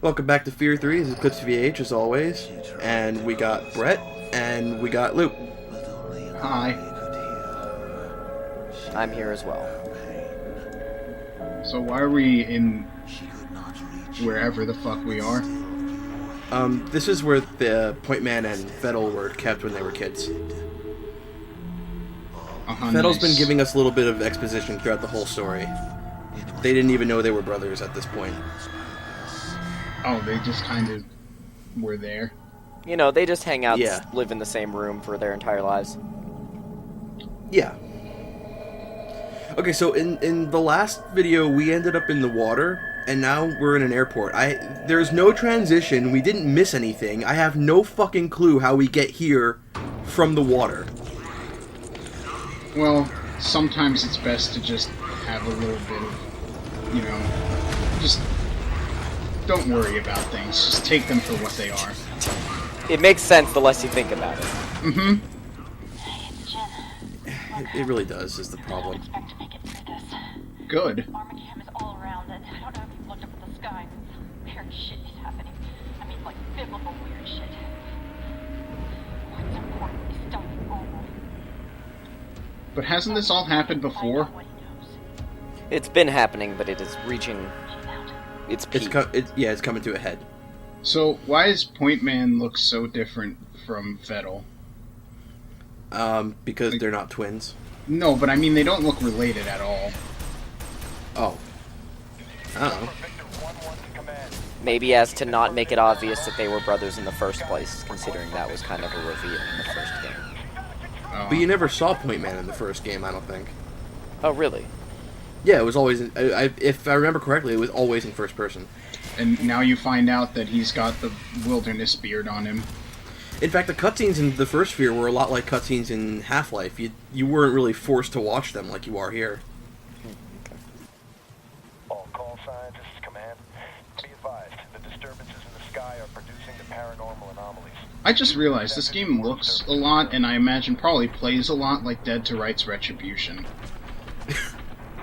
Welcome back to Fear 3. This is clipsvh as always. And we got Brett, and we got Luke. Hi. I'm here as well. So why are we in wherever the fuck we are? This is where the Point Man and Fettel were kept when they were kids. Fettel's been giving us a little bit of exposition throughout the whole story. They didn't even know they were brothers at this point. Oh, they just kind of were there. You know, they just hang out, Yeah. live in the same room for their entire lives. Yeah. Okay, so in the last video, we ended up in the water, and now we're in an airport. There's no transition, we didn't miss anything. I have no fucking clue how we get here from the water. Well, sometimes it's best to just have a little bit of, you know, just don't worry about things. Just take them for what they are. It makes sense the less you think about it. Mm-hmm. It really does, is the problem. Good. Armageddon is all around it. I don't know if you've looked up at the sky. Weird shit is happening. I mean, like biblical weird shit. What's important is stopping all. But hasn't this all happened before? It's been happening, but it is reaching its peak. It's coming to a head. So why does Point Man look so different from Fettel? Because they're not twins. No, but I mean they don't look related at all. Oh. I don't know. Maybe as to not make it obvious that they were brothers in the first place, considering that was kind of a reveal in the first game. But you never saw Point Man in the first game, I don't think. Oh, really? Yeah, it was always... if I remember correctly, it was always in first person. And now you find out that he's got the wilderness beard on him. In fact, the cutscenes in the first F.E.A.R. were a lot like cutscenes in Half-Life. You weren't really forced to watch them like you are here. All call signs, this is command. Be advised, the disturbances in the sky are producing the paranormal anomalies. I just realized this game looks a lot, and I imagine probably plays a lot like Dead to Rights Retribution.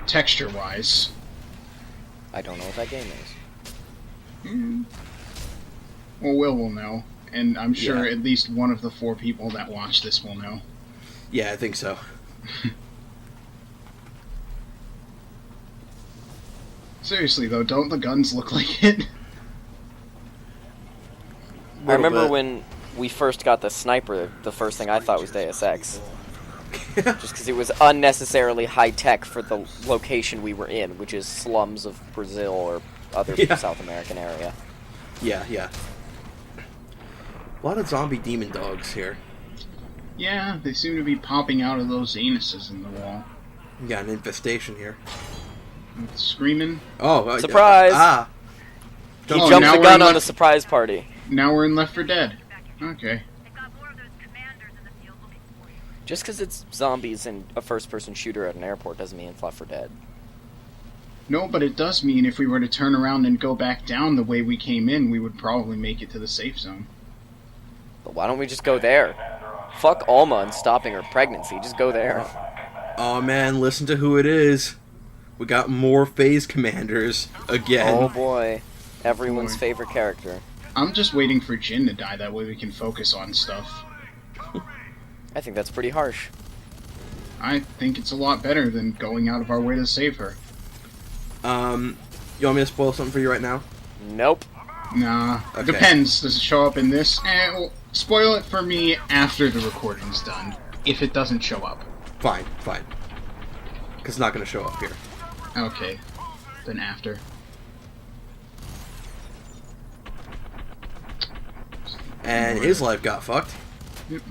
Texture-wise. I don't know what that game is. Well, will know. And I'm sure Yeah. at least one of the 4 people that watch this will know. Yeah, I think so. Seriously, though, don't the guns look like it? I remember when we first got the sniper, the first thing I thought was Deus Ex. Just because it was unnecessarily high-tech for the location we were in, which is slums of Brazil or other South American area. Yeah. A lot of zombie demon dogs here. Yeah, they seem to be popping out of those anuses in the wall. We got an infestation here. With screaming. Oh, Surprise! He Oh, jumped now the we're gun in on the left- surprise party. Now we're in Left 4 Dead. Okay. Just because it's zombies and a first-person shooter at an airport doesn't mean it's Left 4 Dead. No, but it does mean if we were to turn around and go back down the way we came in, we would probably make it to the safe zone. But why don't we just go there? Fuck Alma and stopping her pregnancy. Just go there. Oh man, listen to who it is. We got more phase commanders again. Oh boy. Everyone's favorite character. I'm just waiting for Jin to die, that way we can focus on stuff. I think that's pretty harsh. I think it's a lot better than going out of our way to save her. You want me to spoil something for you right now? Nope. Nah, Okay. depends. Does it show up in this? Well, spoil it for me after the recording's done, if it doesn't show up. Fine. Because it's not going to show up here. Okay, then after. And his life got fucked. Yep.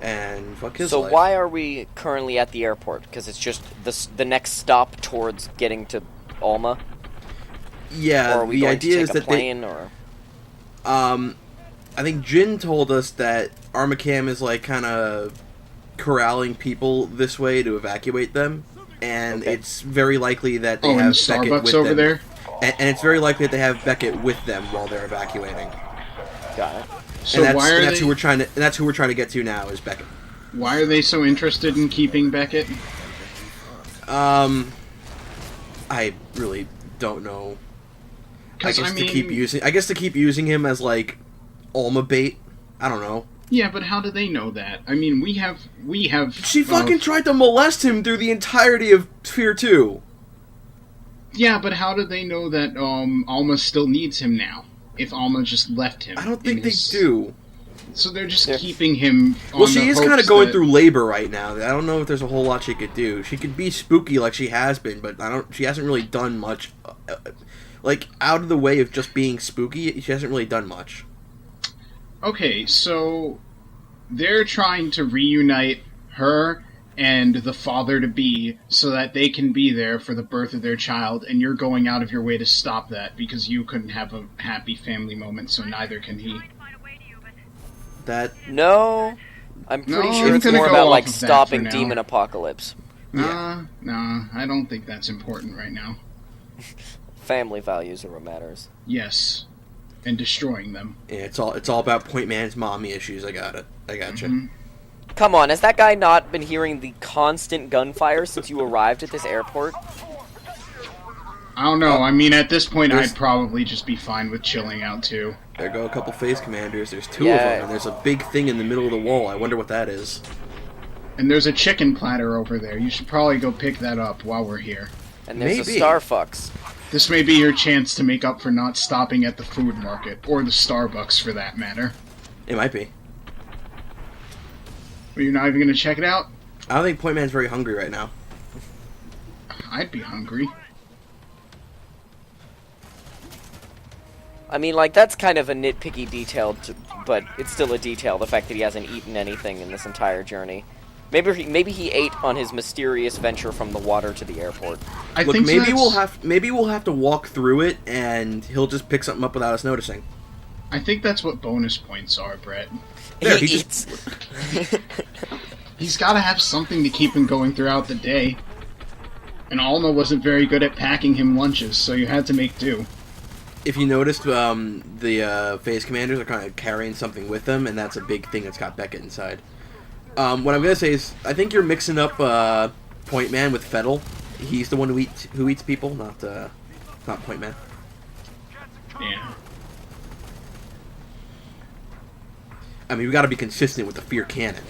And fuck his So life. why are we currently at the airport? Because it's just the next stop towards getting to Alma? Or Yeah, are we the going idea to is take a that plane, or... I think Jin told us that Armacam is like kind of corralling people this way to evacuate them, and Okay. it's very likely that they Oh, in have the Beckett Starbucks with over them. there? And it's very likely that they have Beckett with them while they're evacuating. Got it. So and why are that's they? who we're trying to get to now is Beckett. Why are they so interested in keeping Beckett? I really don't know. I 'Cause, guess I mean, to keep using him as like Alma bait. I don't know. yeah, but how do they know that? I mean, we have. She fucking tried to molest him through the entirety of F.E.A.R 2. Yeah, but how do they know that Alma still needs him now? If Alma just left him, I don't think in they his- do. So they're just keeping him. Well, On she the is kind hopes of going that- through labor right now. I don't know if there's a whole lot she could do. She could be spooky like she has been, but she hasn't really done much. Like out of the way of just being spooky, she hasn't really done much. Okay, so they're trying to reunite her and the father-to-be so that they can be there for the birth of their child, and you're going out of your way to stop that because you couldn't have a happy family moment, so neither can he. That No, I'm pretty No, sure I'm it's gonna more go about off like of that stopping for now. demon apocalypse. Nah, I don't think that's important right now. Family values are what matters. Yes, and destroying them. yeah, it's all about Point Man's mommy issues. I got it. I gotcha. Mhm. Come on, has that guy not been hearing the constant gunfire since you arrived at this airport? I don't know. I mean, at this point, There's- I'd probably just be fine with chilling out too. There go a couple phase commanders. There's two of Yeah. them, and there's a big thing in the middle of the wall. I wonder what that is. And there's a chicken platter over there. You should probably go pick that up while we're here. And there's Maybe. a Starfucks. This may be your chance to make up for not stopping at the food market, or the Starbucks for that matter. It might be. But you're not even gonna check it out? I don't think Point Man's very hungry right now. I'd be hungry. I mean, like, that's kind of a nitpicky detail, but it's still a detail, the fact that he hasn't eaten anything in this entire journey. Maybe he ate on his mysterious venture from the water to the airport. I Look, think maybe that's, we'll have to walk through it, and he'll just pick something up without us noticing. I think that's what bonus points are, Brett. There, he he eats. He's got to have something to keep him going throughout the day. And Alma wasn't very good at packing him lunches, so you had to make do. If you noticed, the phase commanders are kind of carrying something with them, and that's a big thing that's got Beckett inside. What I'm gonna say is, I think you're mixing up Point Man with Fettel. He's the one who eats people, not Point Man. Yeah. I mean, we got to be consistent with the F.E.A.R canon.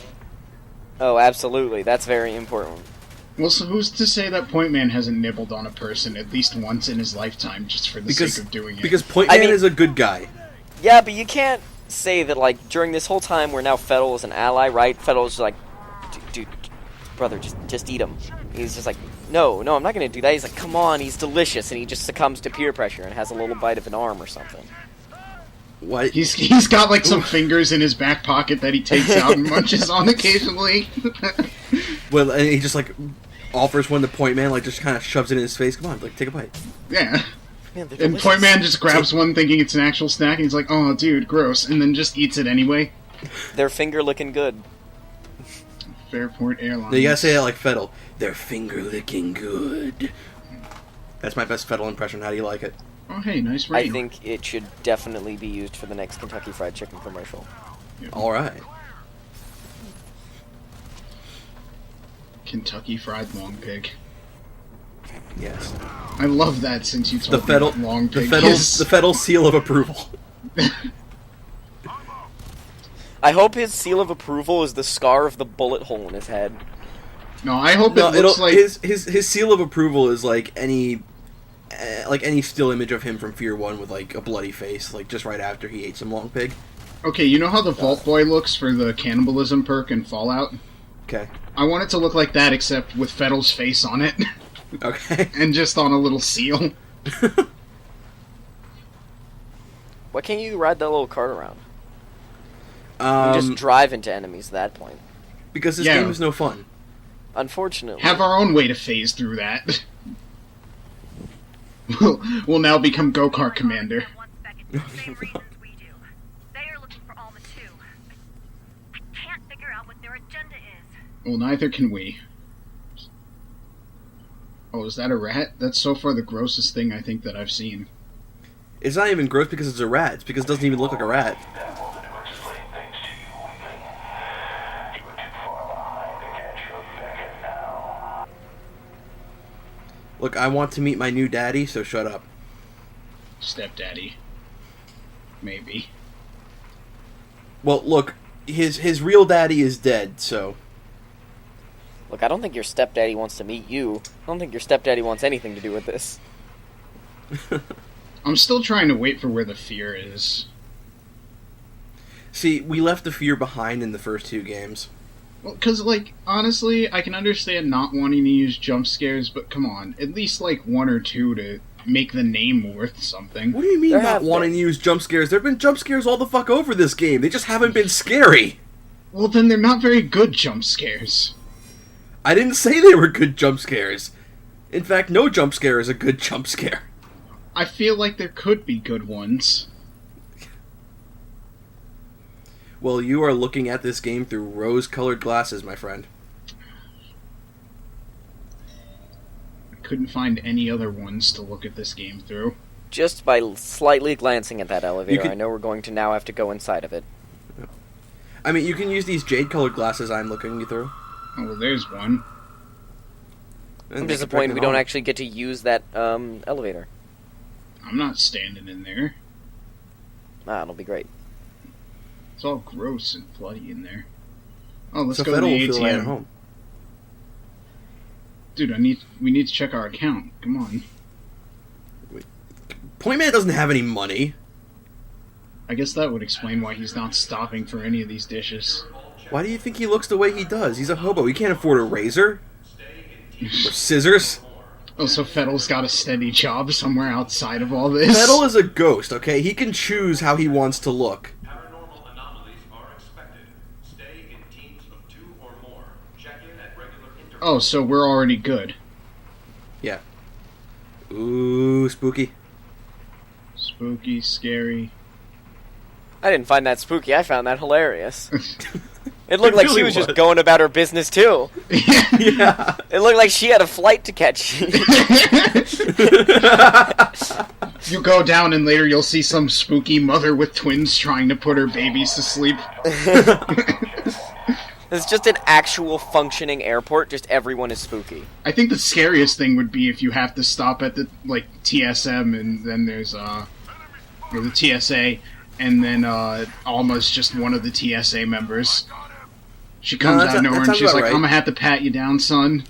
Oh, absolutely. That's very important. Well, so who's to say that Point Man hasn't nibbled on a person at least once in his lifetime just for the sake of doing it? Because Point I Man mean- is a good guy. Yeah, but you can't say that, like, during this whole time where now Fettel is an ally, right? Fettel's like, dude, brother, just eat him. He's just like, no, I'm not going to do that. He's like, come on, he's delicious. And he just succumbs to peer pressure and has a little bite of an arm or something. What? He's got like some fingers in his back pocket that he takes out and munches on occasionally. Well, and he just like offers one to Point Man, like just kind of shoves it in his face. Come on, like take a bite. Yeah. Man, they're And delicious. Point Man just grabs one thinking it's an actual snack and he's like, oh dude, gross, and then just eats it anyway. Their finger looking good. Fairport Airlines. No, you gotta say that like Fettel. They're finger licking good. That's my best Fettel impression. How do you like it? Oh hey, nice I rating. think it should definitely be used for the next Kentucky Fried Chicken commercial. All right. Kentucky Fried Long Pig. Yes. I love that since you The told me what Long Pig is. The Fettel seal of approval. I hope his seal of approval is the scar of the bullet hole in his head. No, I hope No, it looks like... his seal of approval is like any still image of him from F.E.A.R 1 with like a bloody face, like just right after he ate some long pig. Okay, you know how the Vault Boy looks for the cannibalism perk in Fallout? Okay. I want it to look like that, except with Fettel's face on it, Okay. and just on a little seal. Why can't you ride that little cart around? You just drive into enemies at that point. Because this Yeah. game is no fun. Unfortunately. Have our own way to phase through that. We'll now become Go-Kart Commander. Same reasons we do. They are looking for Alma too. I can't figure out what their agenda is. Well, neither can we. Oh, is that a rat? That's so far the grossest thing I think that I've seen. It's not even gross because it's a rat. It's because it doesn't even look like a rat. Look, I want to meet my new daddy, so shut up. Stepdaddy. Maybe. Well, look, his real daddy is dead, so... Look, I don't think your stepdaddy wants to meet you. I don't think your stepdaddy wants anything to do with this. I'm still trying to wait for where the F.E.A.R is. See, we left the F.E.A.R behind in the first 2 games. Well, because, like, honestly, I can understand not wanting to use jump scares, but come on, at least, like, 1 or 2 to make the name worth something. What do you mean not wanting to use jump scares? There have been jump scares all the fuck over this game. They just haven't been scary. Well, then they're not very good jump scares. I didn't say they were good jump scares. In fact, no jump scare is a good jump scare. I feel like there could be good ones. Well, you are looking at this game through rose-colored glasses, my friend. I couldn't find any other ones to look at this game through. Just by slightly glancing at that elevator, can... I know we're going to now have to go inside of it. I mean, you can use these jade-colored glasses I'm looking you through. Oh, well, there's one. I'm disappointed we don't actually get to use that elevator. I'm not standing in there. Ah, it'll be great. It's all gross and bloody in there. Oh, let's So go to the F.E.A.R will feel right at ATM. home. Dude, we need to check our account. Come on. Point Man doesn't have any money. I guess that would explain why he's not stopping for any of these dishes. Why do you think he looks the way he does? He's a hobo. He can't afford a razor. Or scissors. Oh, so Fettel's got a steady job somewhere outside of all this? Fettel is a ghost, okay? He can choose how he wants to look. Paranormal anomalies are expected. Stay in teams of 2 or more. Check in at regular intervals. Oh, so we're already good. Yeah. Ooh, spooky. Spooky, scary. I didn't find that spooky, I found that hilarious. It looked It like really she was just was. going about her business, too. Yeah. It looked like she had a flight to catch. You go down and later you'll see some spooky mother with twins trying to put her babies to sleep. It's just an actual functioning airport, just everyone is spooky. I think the scariest thing would be if you have to stop at the, like, TSM and then there's, or the TSA, and then, Alma's just one of the TSA members. She comes out of nowhere and she's like, I'm gonna have to pat you down, son.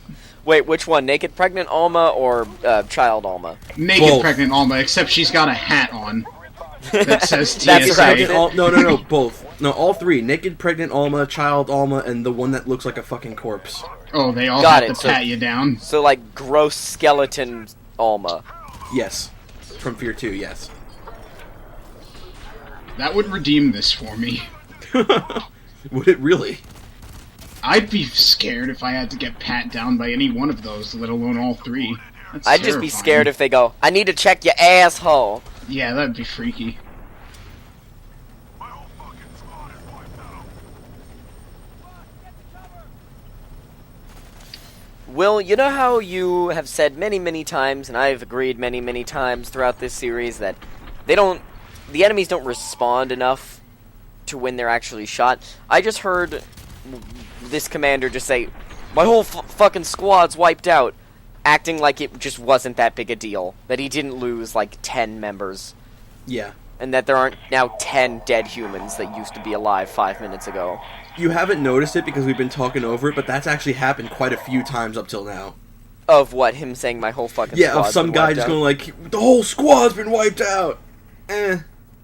Wait, which one? Naked pregnant Alma or child Alma? Naked Both. pregnant Alma, except she's got a hat on that says TSA. That's right. No, both. No, all 3. Naked, pregnant Alma, child Alma, and the one that looks like a fucking corpse. Oh, they all Got have it, to so- pat you down. So, like, gross skeleton Alma. Yes. From F.E.A.R 2, yes. That would redeem this for me. Would it really? I'd be scared if I had to get pat down by any one of those, let alone all 3. That's I'd just be terrifying. scared if they go, I need to check your asshole. Yeah, that'd be freaky. Will, you know how you have said many, many times, and I've agreed many, many times throughout this series, that the enemies don't respond enough to when they're actually shot? I just heard this commander just say, my whole fucking squad's wiped out, acting like it just wasn't that big a deal, that he didn't lose, like, 10 members, Yeah. and that there aren't now 10 dead humans that used to be alive 5 minutes ago. You haven't noticed it because we've been talking over it, but that's actually happened quite a few times up till now. Of what? Him saying my whole fucking Yeah, squad's of some been guy wiped just out? going like, the whole squad's been wiped out!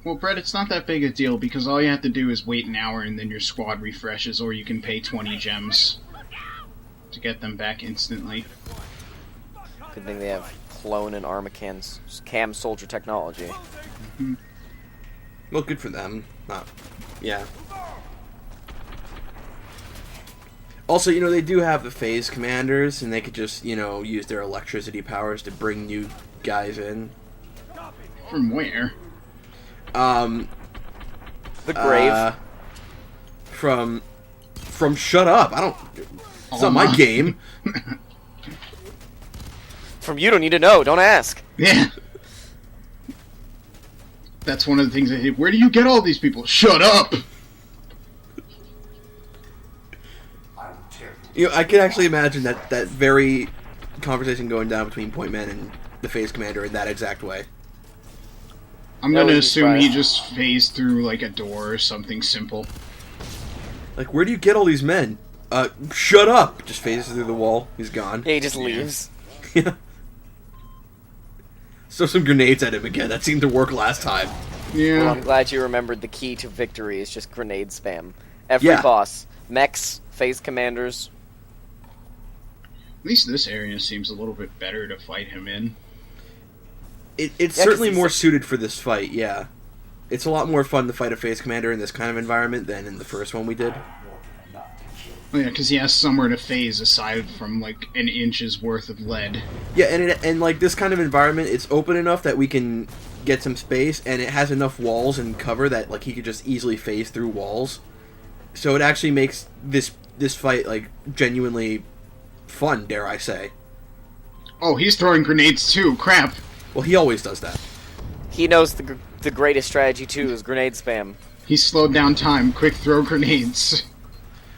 Well, Brett, it's not that big a deal because all you have to do is wait an hour and then your squad refreshes, or you can pay 20 gems to get them back instantly. Good thing they have clone and Armacan's cam soldier technology. Well, good for them. Not... Yeah. Also, you know, they do have the phase commanders, and they could just, you know, use their electricity powers to bring new guys in. From where? The grave. From Shut Up. I don't... It's not my Alma. game. From you don't need to know, don't ask. Yeah. That's one of the things I hate. Where do you get all these people? Shut up! You know, I can actually imagine that very conversation going down between Point Man and the Phase Commander in that exact way. I'm That gonna would be assume he surprised. just phased through like a door or something simple. Like, where do you get all these men? Shut up! Just phases through the wall. He's gone. Yeah, he just leaves. Yeah. So some grenades at him again. That seemed to work last time. Yeah. Well, I'm glad you remembered the key to victory is just grenade spam. Every Yeah. boss. Mechs, phase commanders. At least this area seems a little bit better to fight him in. It's Yeah, 'cause certainly he's more a- suited for this fight, yeah. It's a lot more fun to fight a Phase Commander in this kind of environment than in the first one we did. Oh yeah, because he has somewhere to phase aside from like an inch's worth of lead. Yeah, and like this kind of environment, it's open enough that we can get some space, and it has enough walls and cover that like he could just easily phase through walls. So it actually makes this fight like genuinely fun, dare I say. Oh, he's throwing grenades too. Crap. Well, he always does that. He knows the greatest strategy too is grenade spam. He slowed down time. Quick throw grenades.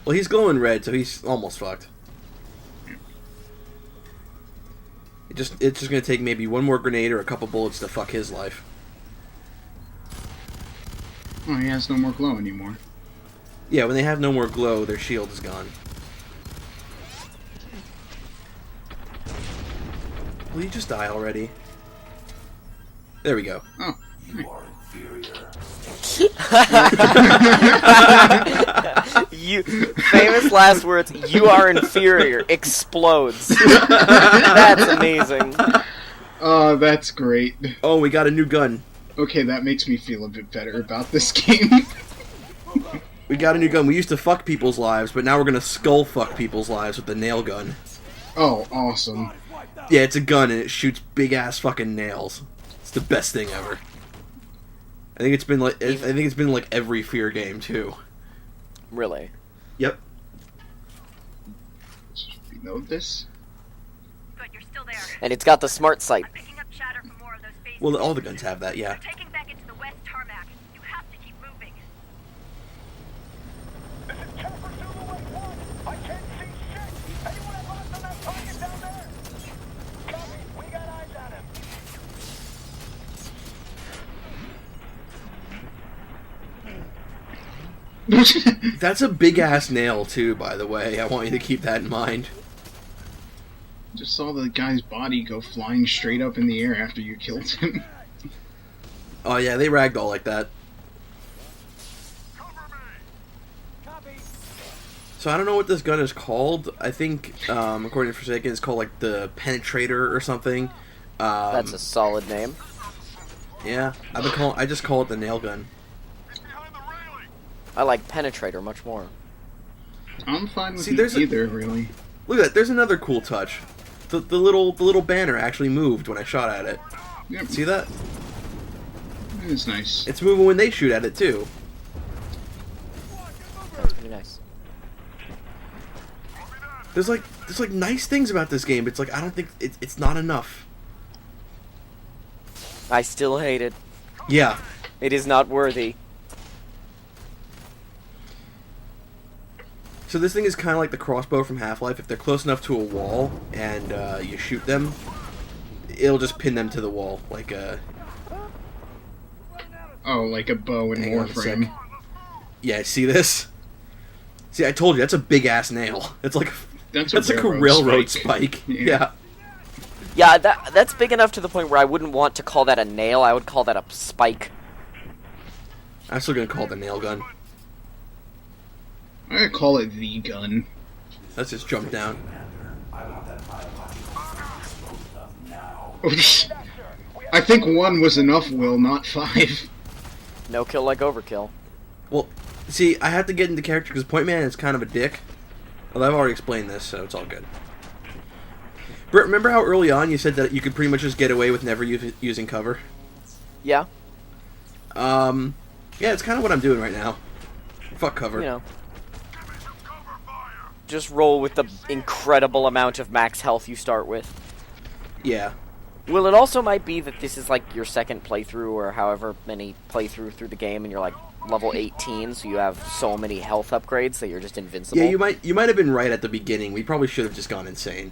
Well, he's glowing red, so he's almost fucked. It's just gonna take maybe one more grenade or a couple bullets to fuck his life. Oh, he has no more glow anymore. Yeah, when they have no more glow, their shield is gone. Will you just die already? There we go. Oh. You famous last words. You are inferior. Explodes. That's amazing. Oh, that's great. Oh, we got a new gun. Okay, that makes me feel a bit better about this game. We got a new gun. We used to fuck people's lives, but now we're gonna skull fuck people's lives with the nail gun. Oh, awesome. Yeah, it's a gun and it shoots big ass fucking nails. It's the best thing ever. I think it's been like every F.E.A.R game too. Really. Yep. Reload this. Good, you're still there. And it's got the smart sight. I'm picking up chatter from more of those bases. Well, all the guns have that, yeah. They're taking back into the west tarmac. You have to keep moving. This is Chopper Zulu 1. I can't see shit. Anyone have eyes on that target down there? Copy. We got eyes on him. That's a big ass nail too, by the way. I want you to keep that in mind. Just saw the guy's body go flying straight up in the air after you killed him. Oh yeah, they ragdoll like that. So I don't know what this gun is called. I think, according to Forsaken, it's called like the Penetrator or something. That's a solid name. Yeah, I just call it the nail gun. I like Penetrator much more. I'm fine with See, there's either, really. Look at that. There's another cool touch. The little banner actually moved when I shot at it. Yep, See that? it's nice. It's moving when they shoot at it too. That's pretty nice. There's like nice things about this game. It's like I don't think it's not enough. I still hate it. Yeah. It is not worthy. So this thing is kind of like the crossbow from Half-Life. If they're close enough to a wall and you shoot them, it'll just pin them to the wall like a. Oh, like a bow in Hang on a Warframe. sec. Yeah, see this? See, I told you that's a big ass nail. It's like That's like a railroad spike. Yeah. Yeah. Yeah, that's big enough to the point where I wouldn't want to call that a nail. I would call that a spike. I'm still gonna call it the nail gun. I call it the gun. Let's just jump down. I think one was enough, Will, not 5. No kill like overkill. Well, see, I have to get into character because Point Man is kind of a dick. Well, I've already explained this, so it's all good. Britt, remember how early on you said that you could pretty much just get away with never using cover? Yeah, Yeah, it's kind of what I'm doing right now. Fuck cover. you know. Just roll with the incredible amount of max health you start with. Yeah. Well, it also might be that this is like your second playthrough or however many playthrough through the game and you're like level 18, so you have so many health upgrades that you're just invincible. Yeah, you might have been right at the beginning. We probably should have just gone insane.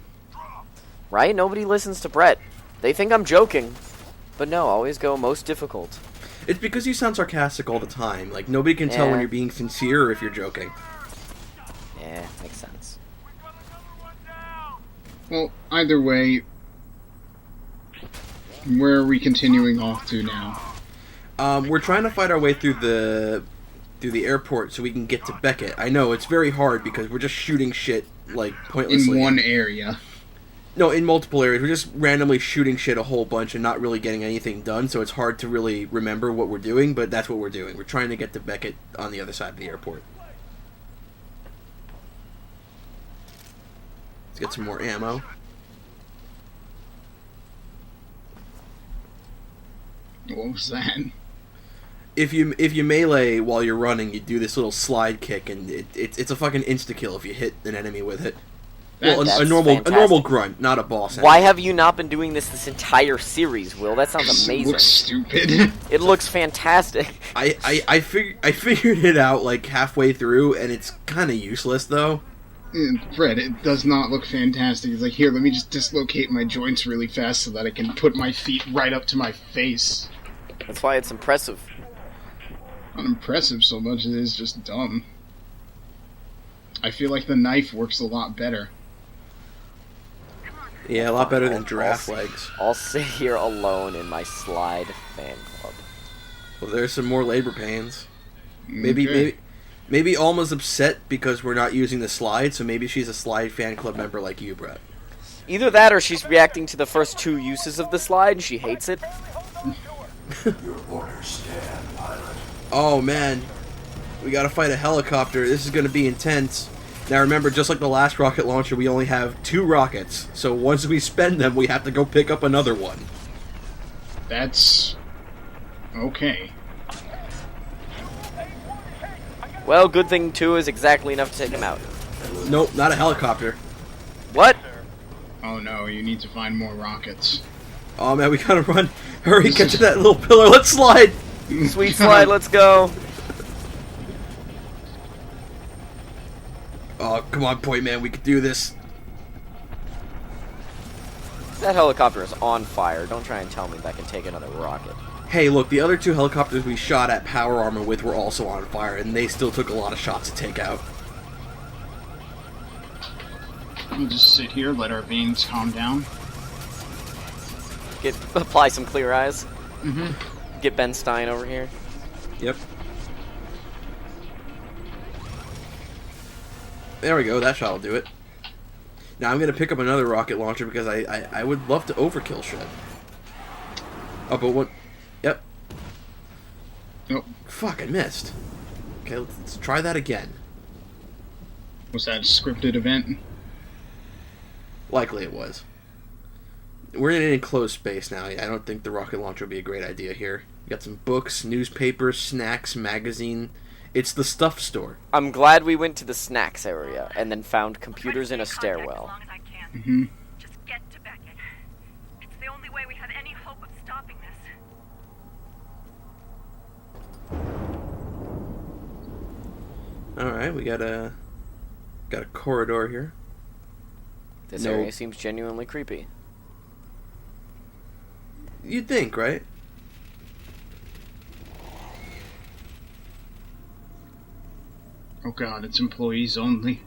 Right? Nobody listens to Brett. They think I'm joking. But no, always go most difficult. It's because you sound sarcastic all the time. Like, nobody can tell when Yeah. you're being sincere or if you're joking. Yeah, makes sense. Well, either way, where are we continuing off to now? We're trying to fight our way through the airport so we can get to Beckett. I know, it's very hard because we're just shooting shit, like, pointlessly. In one area. No, in multiple areas. We're just randomly shooting shit a whole bunch and not really getting anything done, so it's hard to really remember what we're doing, but that's what we're doing. We're trying to get to Beckett on the other side of the airport. Let's get some more ammo. What was that? If you melee while you're running, you do this little slide kick, and it's a fucking insta-kill if you hit an enemy with it. Well, That's a normal fantastic. grunt, not a boss enemy. Why have you not been doing this entire series, Will? That sounds It amazing. looks stupid. It looks fantastic. I figured it out like halfway through, and it's kind of useless though. Fred, it does not look fantastic. It's like, here, let me just dislocate my joints really fast so that I can put my feet right up to my face. That's why it's impressive. Not impressive so much, it is just dumb. I feel like the knife works a lot better. Yeah, a lot better than giraffe legs. I'll sit here alone in my slide fan club. Well, there's some more labor pains. Okay. Maybe Alma's upset because we're not using the slide, so maybe she's a slide fan club member like you, Brett. Either that or she's reacting to the first 2 uses of the slide and she hates it. Your orders stand, pilot. Oh man, we gotta fight a helicopter. This is gonna be intense. Now remember, just like the last rocket launcher, we only have 2 rockets, so once we spend them, we have to go pick up another one. That's... okay. Well, good thing 2 is exactly enough to take him out. Nope, not a helicopter. What? Oh no, you need to find more rockets. Oh man, we gotta run. Hurry, get to that little pillar. Let's slide. Sweet slide, let's go. Oh, come on, Point Man, we can do this. That helicopter is on fire. Don't try and tell me that can take another rocket. Hey, look, the other 2 helicopters we shot at power armor with were also on fire, and they still took a lot of shots to take out. We'll just sit here, let our veins calm down. Apply some clear eyes. Mm-hmm. Get Ben Stein over here. Yep. There we go, that shot will do it. Now I'm gonna pick up another rocket launcher because I would love to overkill shit. Oh, but what? Yep. Nope. Fuck, I missed. Okay, let's try that again. Was that a scripted event? Likely it was. We're in an enclosed space now. I don't think the rocket launcher would be a great idea here. We got some books, newspapers, snacks, magazine. It's the stuff store. I'm glad we went to the snacks area and then found computers in a stairwell. Mm-hmm. Just get to Beckett. It's the only way we have any hope of stopping this. Alright, we got a corridor here. This No. area seems genuinely creepy. You'd think, right? Oh god, it's employees only.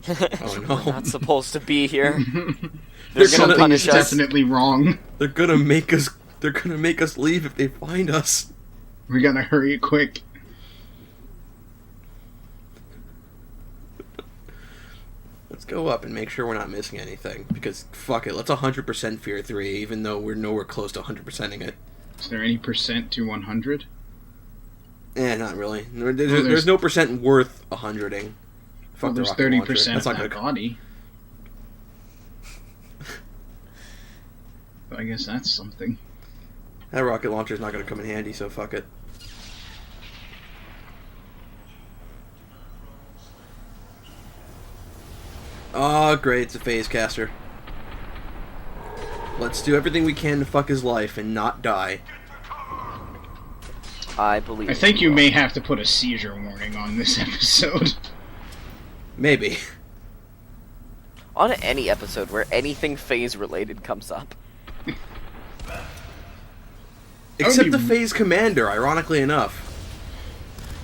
Oh no. We're not supposed to be here. There's They're gonna something punish is us. definitely wrong. They're gonna make us leave if they find us. We gotta hurry quick. Let's go up and make sure we're not missing anything. Because, fuck it, let's 100% Fear 3, even though we're nowhere close to 100%ing it. Is there any percent to 100? Not really. There's no percent worth 100ing. Fuck Well, the there's rocket launcher. 30% That's of not that gonna... body. I guess that's something. That rocket launcher's not gonna come in handy, so fuck it. Oh, great, it's a phase caster. Let's do everything we can to fuck his life and not die. I believe. I think you may have to put a seizure warning on this episode. Maybe. On any episode where anything phase related comes up. Except be- the phase commander, ironically enough.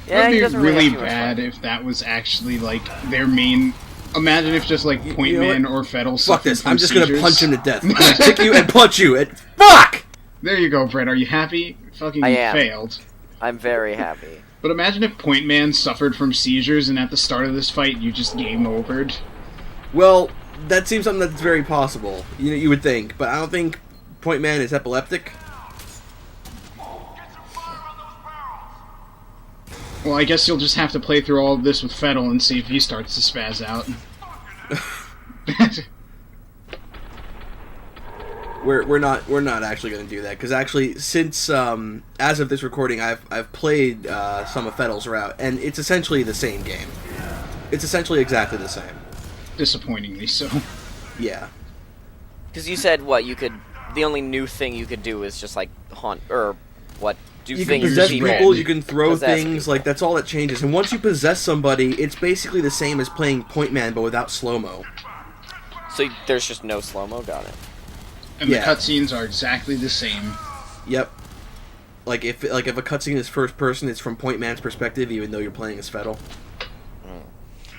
Yeah, That'd he be doesn't really really have too much bad fun. if that was actually like their main. Imagine if just like Point you know Man what? or Fettel Fuck suffered this. from I'm just gonna seizures. punch him to death. I'm gonna kick you and punch you. And fuck! There you go, Brett. Are you happy? Fucking I am. failed. I'm very happy. But imagine if Point Man suffered from seizures and at the start of this fight you just game overed. Well, that seems something that's very possible. You would think, but I don't think Point Man is epileptic. Well, I guess you'll just have to play through all of this with Fettel and see if he starts to spaz out. We're not actually going to do that because actually since as of this recording I've played some of Fettel's route and it's essentially the same game. It's essentially exactly the same. Disappointingly so. Yeah. Because you said what you could. The only new thing you could do is just like haunt or what do You can things to possess people. people, you can throw Possess things, people. like that's all that changes. And once you possess somebody, it's basically the same as playing Point Man but without slow-mo. So there's just no slow mo. Got it. And Yeah. the cutscenes are exactly the same. Yep. Like if a cutscene is first person, it's from Point Man's perspective, even though you're playing as Fettel.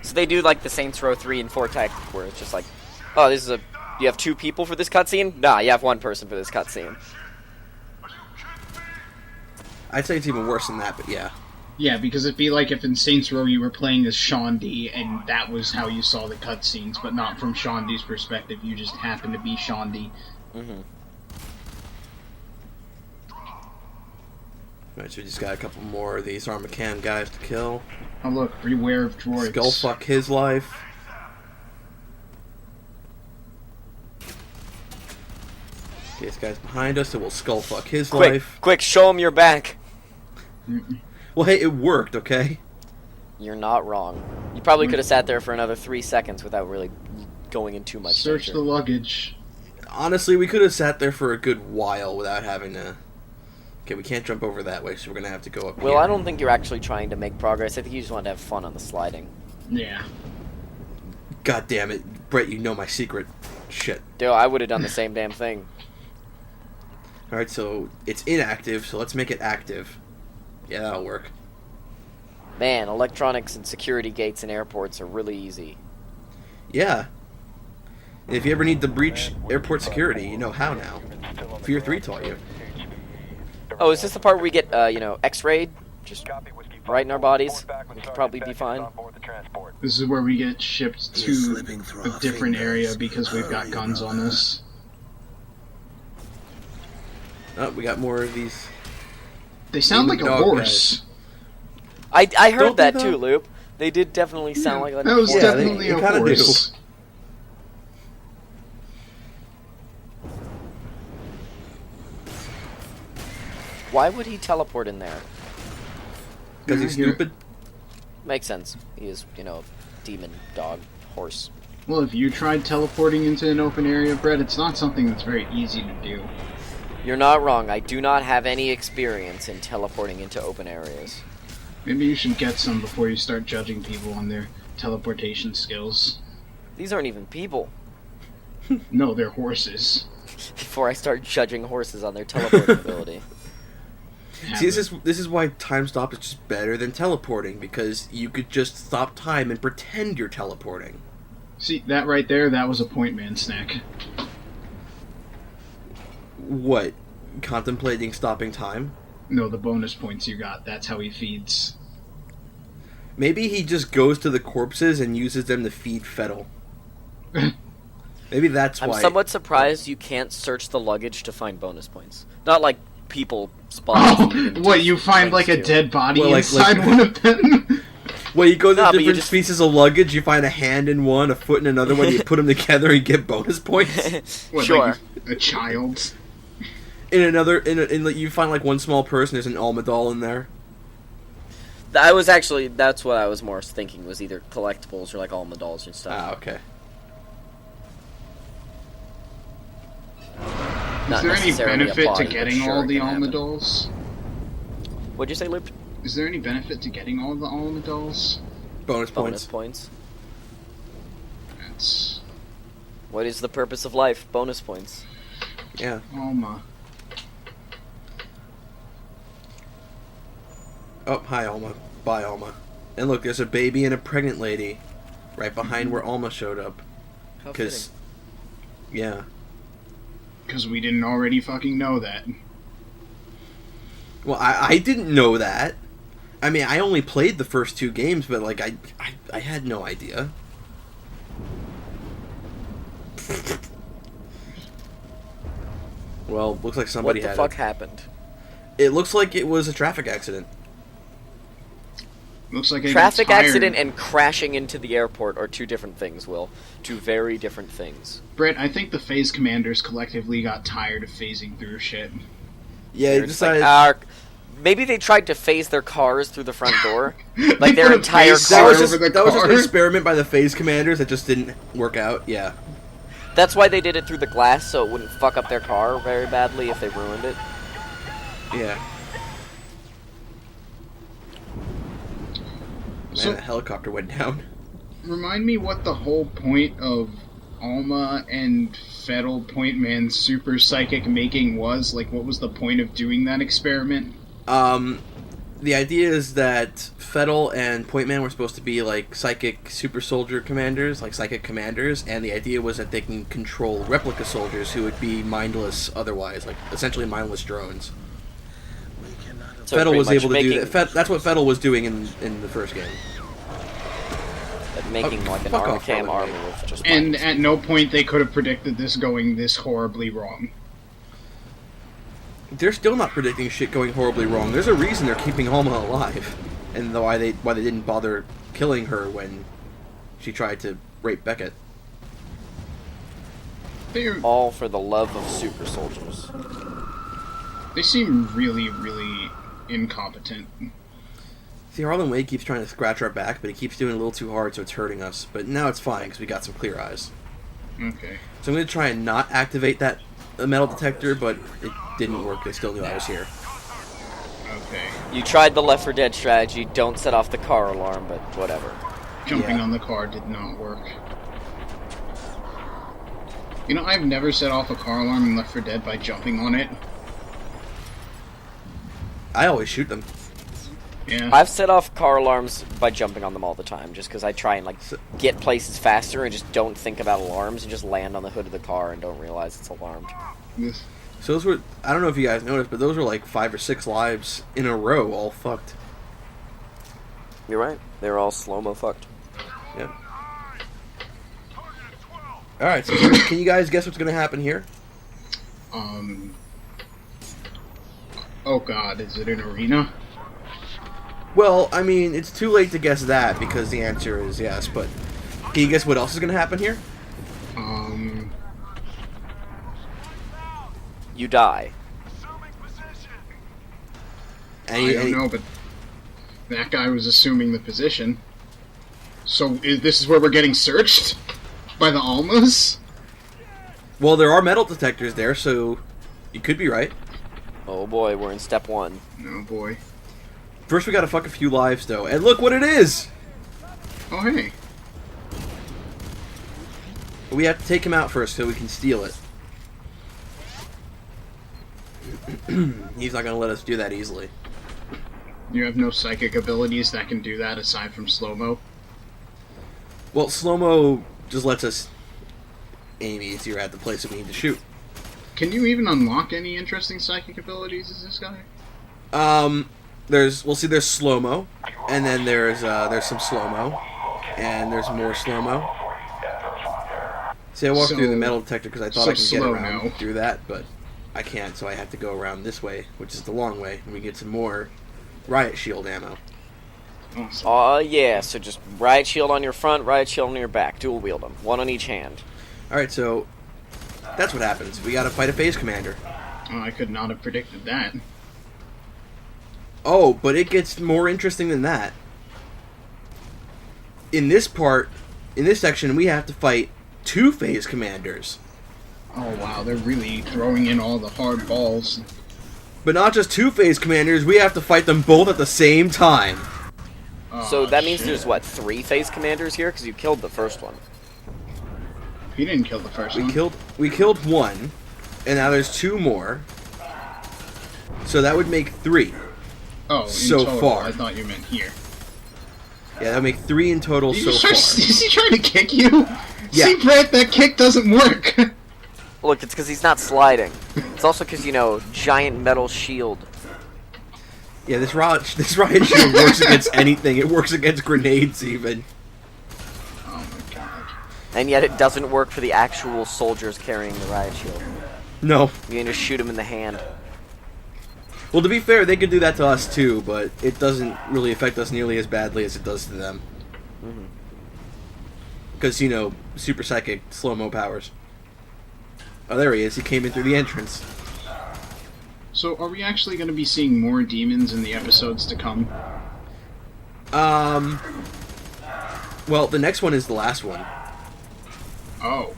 So they do like the Saints Row 3 and 4 tactic where it's just like, oh, this is a. You have 2 people for this cutscene? Nah, you have 1 person for this cutscene. I'd say it's even worse than that, but yeah. Yeah, because it'd be like if in Saints Row you were playing as Sean D, and that was how you saw the cutscenes, but not from Sean D's perspective. You just happened to be Sean D. Mm-hmm. Alright, so we just got a couple more of these Armacan guys to kill. Oh look, beware of droids. Skullfuck his life. Okay, this guy's behind us, so we'll skullfuck his Quick, life. quick, show him your back. Well, hey, it worked, okay? You're not wrong. You probably could have sat there for another 3 seconds without really going in too much Search danger. the luggage. Honestly, we could have sat there for a good while without having to... Okay, we can't jump over that way, so we're gonna have to go up Well, here. I don't think you're actually trying to make progress. I think you just want to have fun on the sliding. Yeah. God damn it. Brett, you know my secret. Shit. Dude, I would have done the same damn thing. Alright, so it's inactive, so let's make it active. Yeah, that'll work. Man, electronics and security gates in airports are really easy. Yeah. And if you ever need to breach airport security, you know how now. F.E.A.R 3 taught you. Oh, is this the part where we get, X-rayed? Just right in our bodies? We could probably be fine. This is where we get shipped to a different area because we've got guns on us. Oh, we got more of these. They sound like a Dog horse. I heard Don't they, that too, though? Loop. They did definitely sound like That was horse. Yeah, they- definitely they a kinda do. horse. Why would he teleport in there? Because he's Yeah, here- stupid. Makes sense. He is, a demon, dog, horse. Well, if you tried teleporting into an open area, Brett, it's not something that's very easy to do. You're not wrong. I do not have any experience in teleporting into open areas. Maybe you should get some before you start judging people on their teleportation skills. These aren't even people. No, they're horses. Before I start judging horses on their teleporting ability. See, this is why time stop is just better than teleporting, because you could just stop time and pretend you're teleporting. See, that right there, that was a Point Man snack. What? Contemplating stopping time? No, the bonus points you got, that's how he feeds. Maybe he just goes to the corpses and uses them to feed Fettel. Maybe that's I'm why. somewhat surprised you can't search the luggage to find bonus points. Not like people spots. Oh, what, you find like a too. dead body Well, like- inside like- one of them? Well, you go to No, but you different just- pieces of luggage, you find a hand in one, a foot in another one, you put them together and get bonus points. What, Sure. like a child? In another, you find like one small person, there's an Almadal in there. That's what I was more thinking, was either collectibles or like Alma dolls and stuff. Ah, okay. Not Is there any necessarily a benefit to body, but getting sure, all it the can happen. Alma dolls? What'd you say, Loop? Is there any benefit to getting all the Alma dolls? Bonus Bonus points. points. That's... What is the purpose of life? Bonus points. Yeah. Alma. Oh, hi, Alma. Bye, Alma. And look, there's a baby and a pregnant lady right behind where Alma showed up. How Because, yeah. Because we didn't already fucking know that. Well, I didn't know that. I mean, I only played the first 2 games, but, like, I had no idea. Well, looks like somebody What had the fuck it. happened? It looks like it was a traffic accident. Looks like a Traffic accident and crashing into the airport are 2 different things, Will. 2 very different things. Brett, I think the phase commanders collectively got tired of phasing through shit. Yeah, They're he just decided... like, maybe they tried to phase their cars through the front door. Like They their put a entire phase that car. was over just, the that was just an car. experiment by the phase commanders that just didn't work out. Yeah. That's why they did it through the glass, so it wouldn't fuck up their car very badly if they ruined it. Yeah. Man, So- a helicopter went down. Remind me what the whole point of Alma and Fettel Point Man's super psychic making was. Like, what was the point of doing that experiment? The idea is that Fettel and Point Man were supposed to be like psychic super soldier commanders, like psychic commanders, and the idea was that they can control replica soldiers who would be mindless otherwise, like essentially mindless drones. So Fettel pretty was much able to do making- that. That's what Fettel was doing in the first game. Making like an fuck off, Armacam Robin. army with just And planes. at no point they could have predicted this going this horribly wrong. They're still not predicting shit going horribly wrong. There's a reason they're keeping Alma alive, and why they didn't bother killing her when she tried to rape Beckett. All for the love of super soldiers. They seem really, really incompetent. See, Harlan Wade keeps trying to scratch our back, but he keeps doing it a little too hard, so it's hurting us. But now it's fine because we got some clear eyes. Okay. So I'm going to try and not activate that metal detector, but it didn't work. They still knew I was here. Okay. You tried the Left 4 Dead strategy, don't set off the car alarm, but whatever. Jumping Yeah. on the car did not work. You know, I've never set off a car alarm in Left 4 Dead by jumping on it. I always shoot them. Yeah. I've set off car alarms by jumping on them all the time, just because I try and like get places faster and just don't think about alarms and just land on the hood of the car and don't realize it's alarmed. This- So those were, I don't know if you guys noticed, but those were like 5 or 6 lives in a row, all fucked. You're right. They're all slow-mo fucked. Yeah. Alright, so can you guys guess what's going to happen here? Oh god, is it an arena? Well, I mean, it's too late to guess that because the answer is yes, but can you guess what else is going to happen here? You die. I don't know, but that guy was assuming the position. So this is where we're getting searched? By the Almas? Well, there are metal detectors there, so you could be right. Oh boy, we're in step 1. Oh boy. First, we gotta fuck a few lives, though. And look what it is! Oh hey. We have to take him out first so we can steal it. He's not gonna let us do that easily. You have no psychic abilities that can do that aside from slow-mo? Well, slow-mo just lets us aim easier at the place that we need to shoot. Can you even unlock any interesting psychic abilities as this guy? There's slow-mo, and then there's some slow-mo, and there's more slow-mo. See, I walked So- through the metal detector because I thought so I could get around slow-mo. through that, but I can't, so I have to go around this way, which is the long way, and we get some more riot shield ammo. Awesome. Yeah, so just riot shield on your front, riot shield on your back. Dual wield them. One on each hand. Alright, so that's what happens. We gotta fight a phase commander. Oh, I could not have predicted that. Oh, but it gets more interesting than that. In this section, we have to fight 2 phase commanders. Oh wow, they're really throwing in all the hard balls. But not just 2 phase commanders, we have to fight them both at the same time. Oh, So that means shit. there's, what, 3 phase commanders here? Because you killed the first one. He didn't kill the first one. We killed one, and now there's 2 more. So that would make 3. Oh, in so total. far. I thought you meant here. Yeah, that would make 3 in total so far. Is he trying to kick you? Yeah. See, Brett, that kick doesn't work. Look, it's because he's not sliding. It's also because, you know, giant metal shield. Yeah, this riot shield works against anything. It works against grenades, even. Oh my god. And yet it doesn't work for the actual soldiers carrying the riot shield. No. You can just shoot him in the hand. Well, to be fair, they could do that to us, too, but it doesn't really affect us nearly as badly as it does to them. Because, you know, super psychic, slow-mo powers. Oh, there he is. He came in through the entrance. So, are we actually going to be seeing more demons in the episodes to come? Well, the next one is the last one. Oh.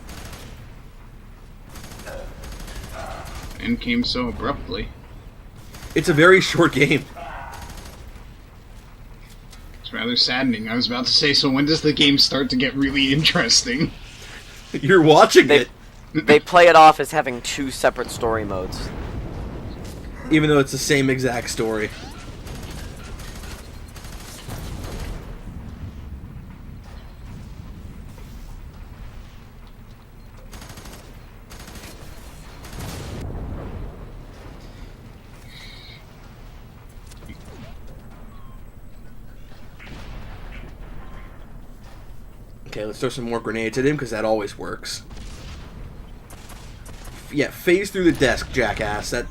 And came so abruptly. It's a very short game. It's rather saddening. I was about to say, so when does the game start to get really interesting? You're watching it. They play it off as having 2 separate story modes. Even though it's the same exact story. Okay, let's throw some more grenades at him, because that always works. Yeah, phase through the desk, jackass. That...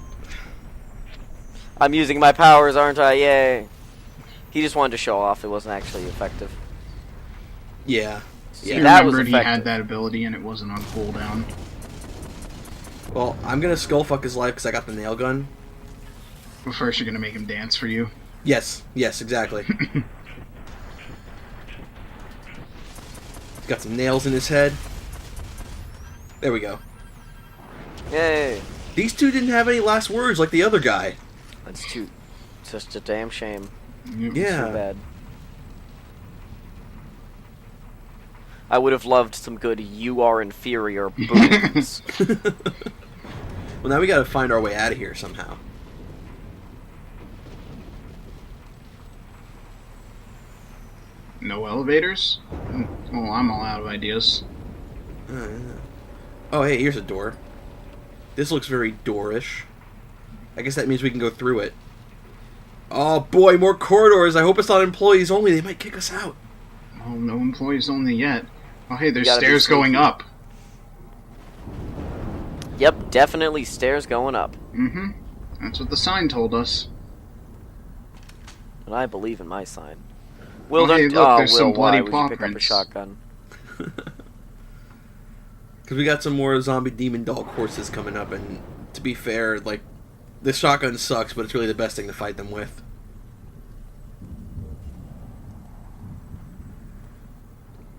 I'm using my powers, aren't I? Yay. He just wanted to show off. It wasn't actually effective. Yeah. He Yeah. That was remembered he effective. had that ability and it wasn't on cooldown. Well, I'm gonna skullfuck his life because I got the nail gun. But first you're going to make him dance for you. Yes, exactly. He's got some nails in his head. There we go. Yay. These 2 didn't have any last words like the other guy. That's just a damn shame. Too Yeah. bad. I would have loved some good "you are inferior" booms. Well, now we gotta find our way out of here somehow. No elevators? Well, I'm all out of ideas. Oh, hey, here's a door. This looks very door-ish. I guess that means we can go through it. Oh boy, more corridors. I hope it's not employees only. They might kick us out. Oh, no employees only yet. Oh, hey, there's Gotta be stairs going sneaky. up. Yep, definitely stairs going up. Mm-hmm. That's what the sign told us. And I believe in my sign. Will, Oh, hey, don't. look, Oh, there's some Will, bloody why would paw you pick up a prints. shotgun? Because we got some more zombie demon dog horses coming up, and to be fair, like, the shotgun sucks, but it's really the best thing to fight them with.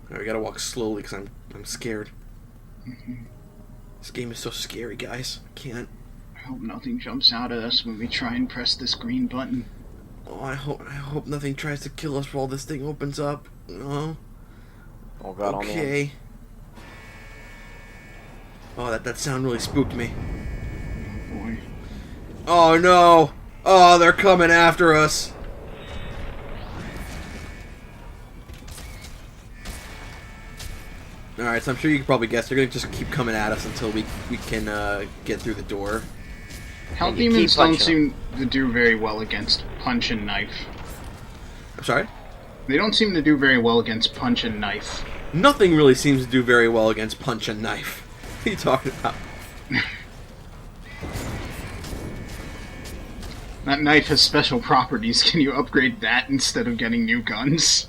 Alright, we gotta walk slowly because I'm scared. This game is so scary, guys. I can't. I hope nothing jumps out at us when we try and press this green button. Oh, I hope nothing tries to kill us while this thing opens up. Oh. Oh god, oh man. Okay. Oh, that sound really spooked me. Oh boy. Oh no! Oh, they're coming after us. Alright, so I'm sure you can probably guess they're gonna just keep coming at us until we can get through the door. Hell And you demons keep don't punching seem to do very well against punch and knife. I'm sorry? They don't seem to do very well against punch and knife. Nothing really seems to do very well against punch and knife. What are you talking about? That knife has special properties. Can you upgrade that instead of getting new guns?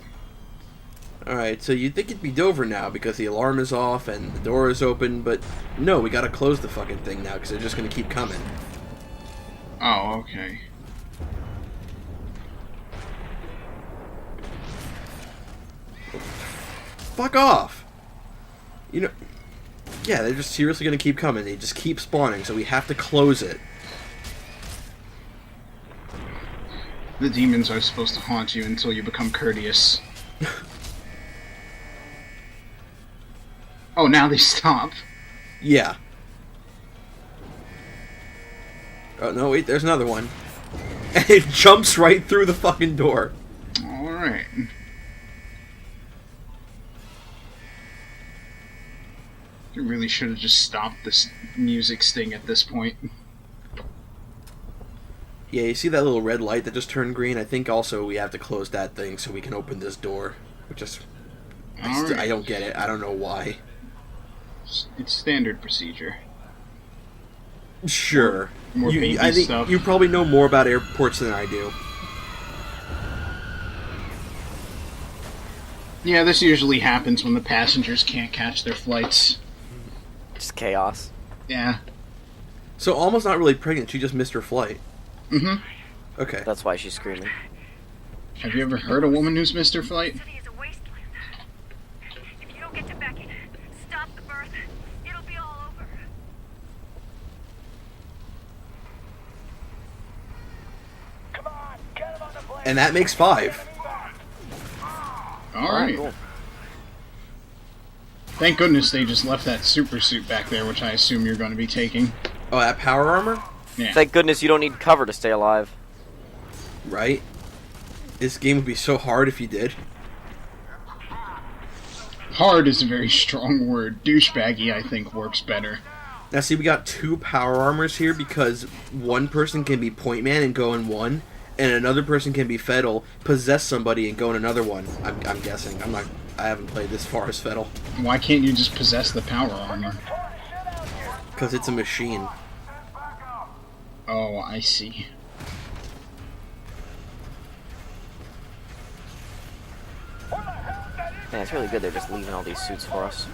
Alright, so you'd think it'd be over now because the alarm is off and the door is open, but no, we gotta close the fucking thing now because they're just gonna keep coming. Oh, okay. Fuck off! You know, yeah, they're just seriously gonna keep coming. They just keep spawning, so we have to close it. The demons are supposed to haunt you until you become courteous. Oh, now they stop. Yeah. Oh, no, wait, there's another one. And it jumps right through the fucking door. Alright. You really should have just stopped this music sting at this point. Yeah, you see that little red light that just turned green? I think also we have to close that thing so we can open this door. Which is... I don't get it. I don't know why. It's standard procedure. Sure. More baby I think stuff. you probably know more about airports than I do. Yeah, this usually happens when the passengers can't catch their flights. Just chaos. Yeah. So Alma's not really pregnant. She just missed her flight. Mm-hmm. Okay. That's why she's screaming. Have you ever heard a woman who's missed her flight? City is a wasteland. If you don't get to Beckett, stop the birth, it'll be all over. Come on, get him on the plane. And that makes 5. Alright. Cool. Thank goodness they just left that super suit back there, which I assume you're going to be taking. Oh, that power armor? Yeah. Thank goodness you don't need cover to stay alive. Right? This game would be so hard if you did. Hard is a very strong word. Douchebaggy, I think, works better. Now see, we got 2 power armors here because one person can be point man and go in one, and another person can be Fettel, possess somebody and go in another one. I'm guessing. I haven't played this far as Fettel. Why can't you just possess the power armor? Because it's a machine. Oh, I see. Man, it's really good they're just leaving all these suits for us.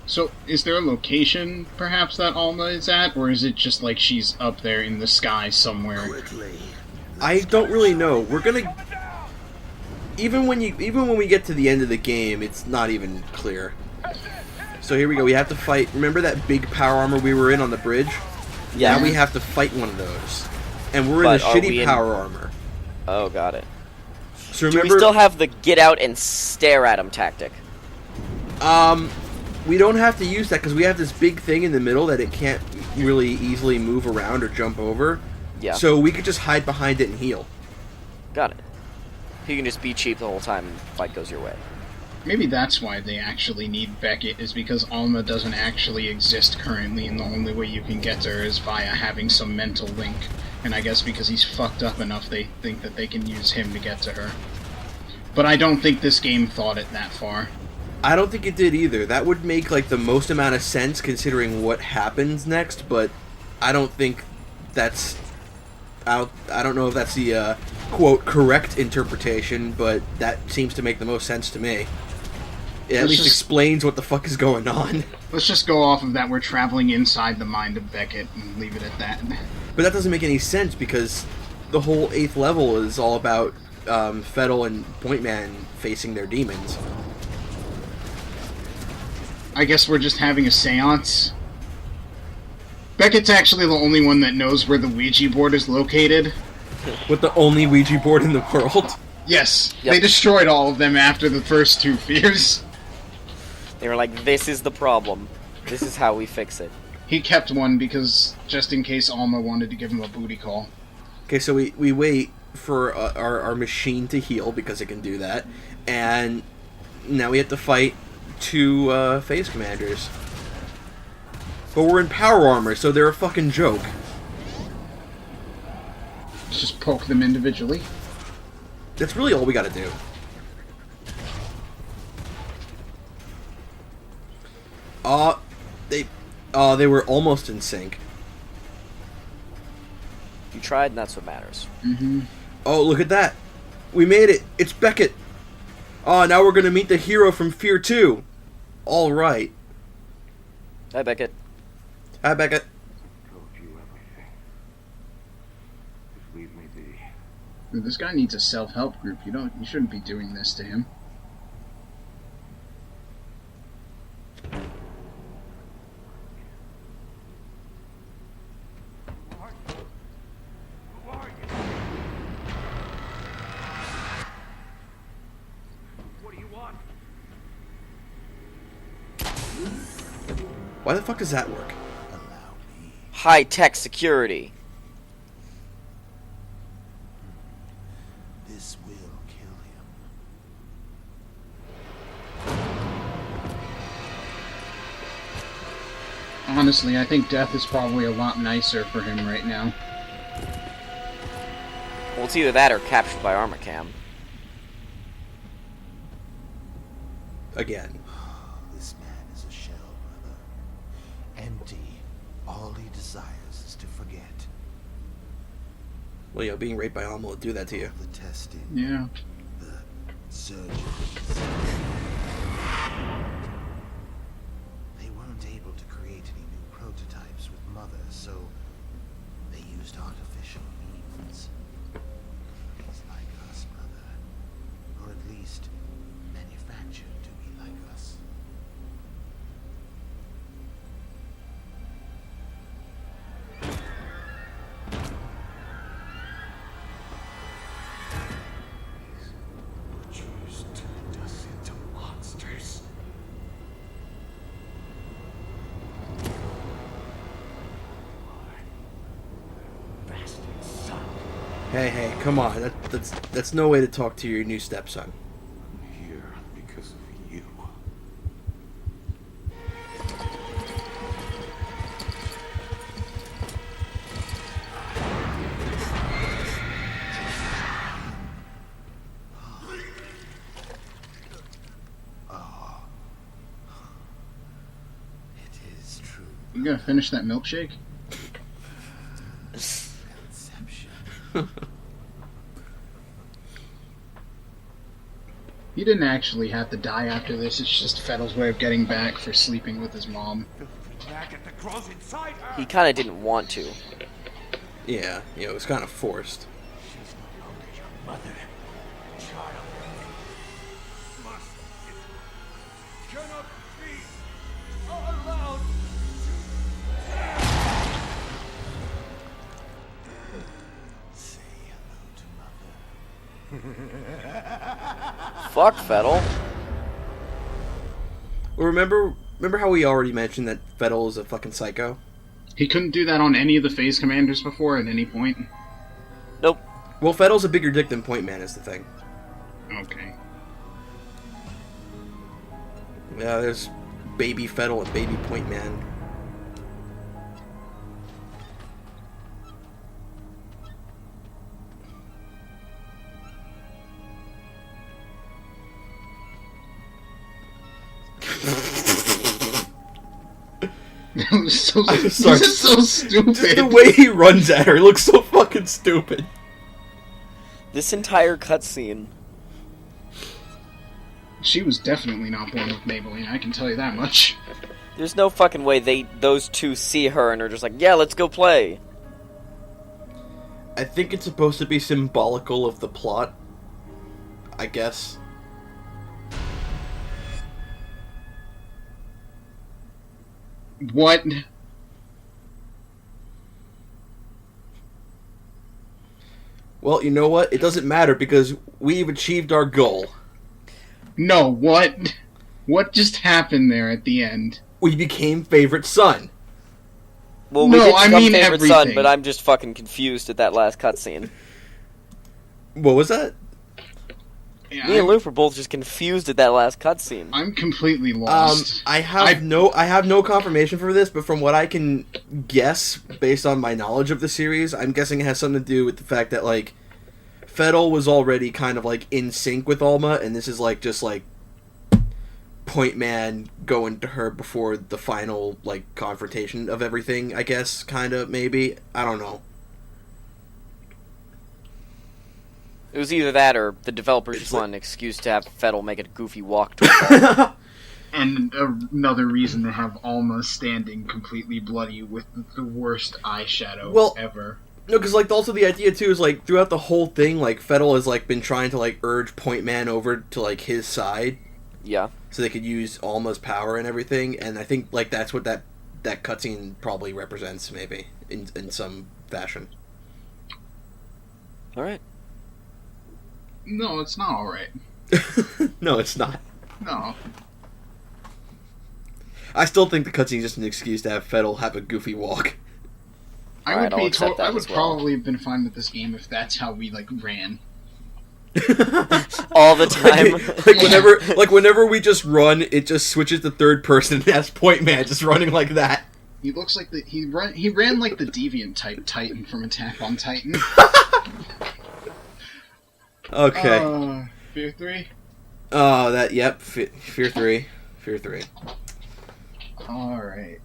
So, is there a location, perhaps, that Alma is at? Or is it just like she's up there in the sky somewhere? I don't really know. We're gonna... Even when we get to the end of the game, it's not even clear. So here we go. We have to fight... Remember that big power armor we were in on the bridge? Yeah. Now we have to fight one of those. And we're But in are the we shitty in- power armor. Oh, got it. So Do remember... we still have the get out and stare at him tactic? We don't have to use that because we have this big thing in the middle that it can't really easily move around or jump over. Yeah. So we could just hide behind it and heal. Got it. You can just be cheap the whole time and fight goes your way. Maybe that's why they actually need Beckett, is because Alma doesn't actually exist currently, and the only way you can get to her is via having some mental link. And I guess because he's fucked up enough, they think that they can use him to get to her. But I don't think this game thought it that far. I don't think it did either. That would make like the most amount of sense considering what happens next, but I don't think that's... I don't know if that's the, quote, correct interpretation, but that seems to make the most sense to me. It at least explains what the fuck is going on. Let's just go off of that we're traveling inside the mind of Beckett and leave it at that. But that doesn't make any sense because the whole 8th level is all about Fettel and Point Man facing their demons. I guess we're just having a seance. Beckett's actually the only one that knows where the Ouija board is located. With the only Ouija board in the world. Yes, Yep. they destroyed all of them after the first 2 fears. They were like, this is the problem. This is how we fix it. He kept one because, just in case Alma wanted to give him a booty call. Okay, so we wait for our machine to heal because it can do that. And now we have to fight 2 phase commanders. But we're in power armor, so they're a fucking joke. Just poke them individually. That's really all we gotta do. They were almost in sync. You tried, and that's what matters. Oh, look at that. We made it. It's Beckett. Oh, now we're gonna meet the hero from F.E.A.R 2. Alright. Hi, Beckett. Hi, Beckett. Told you everything. Just leave me be. Dude, this guy needs a self-help group. You shouldn't be doing this to him. Who are you? What do you want? Why the fuck does that work? High-tech security. This will kill him. Honestly, I think death is probably a lot nicer for him right now. Well, it's either that or captured by Armacam. Again. This man is a shell, brother. Empty. All he desires is to forget. Well, you know, being raped by Alma will do that to you. The testing. Yeah. The surgeries. They weren't able to create any new prototypes with Mother, so they used artificial means. He's like us, brother. Or at least manufactured to be like us. These butchers turned us into monsters. Bastard son. Hey, come on. That's no way to talk to your new stepson. I'm here because of you. It is true. You gonna finish that milkshake? Conception. He didn't actually have to die after this, it's just Fettel's way of getting back for sleeping with his mom. Maggot that grows inside her. He kind of didn't want to. Yeah, you know, it was kind of forced. She's no longer your mother. Child. Must. It cannot be allowed. Say hello to Mother. Fuck Fettel. Well, remember how we already mentioned that Fettel is a fucking psycho? He couldn't do that on any of the phase commanders before at any point. Nope. Well, Fettel's a bigger dick than Point Man is the thing. Okay. Yeah, there's baby Fettel and baby Point Man. That was so, I'm sorry. this is so stupid. Just the way he runs at her looks so fucking stupid. This entire cutscene. She was definitely not born with Maybelline, I can tell you that much. There's no fucking way those two see her and are just like, yeah, let's go play. I think it's supposed to be symbolical of the plot, I guess. What? Well, you know what? It doesn't matter because we've achieved our goal. No, what? What just happened there at the end? We became favorite son. Well, No, we did I become mean favorite son, everything. but I'm just fucking confused at that last cutscene. What was that? Yeah, Me and Luke were both just confused at that last cutscene. I'm completely lost. I have no confirmation for this, but from what I can guess, based on my knowledge of the series, I'm guessing it has something to do with the fact that, like, Fettel was already kind of, like, in sync with Alma, and this is, like, just, like, Point Man going to her before the final, like, confrontation of everything, I guess, kind of, maybe. I don't know. It was either that or the developers just wanted an excuse to have Fettel make a goofy walk to her. And another reason to have Alma standing completely bloody with the worst eyeshadow ever. No, because, like, also the idea, too, is, like, throughout the whole thing, like, Fettel has, like, been trying to, like, urge Point Man over to, like, his side. Yeah. So they could use Alma's power and everything, and I think, like, that's what that cutscene probably represents, maybe, in some fashion. Alright. No, it's not alright. No, it's not. No. I still think the cutscene is just an excuse to have Fettel have a goofy walk. I would I'll be. accept that I would as well. probably have been fine with this game if that's how we like ran. All the time. Whenever we just run, it just switches to third person. And that's Point Man just running like that. He looks like he ran like the deviant type Titan from Attack on Titan. Okay. F.E.A.R 3. Oh, that. Yep. F.E.A.R 3. F.E.A.R 3. All right.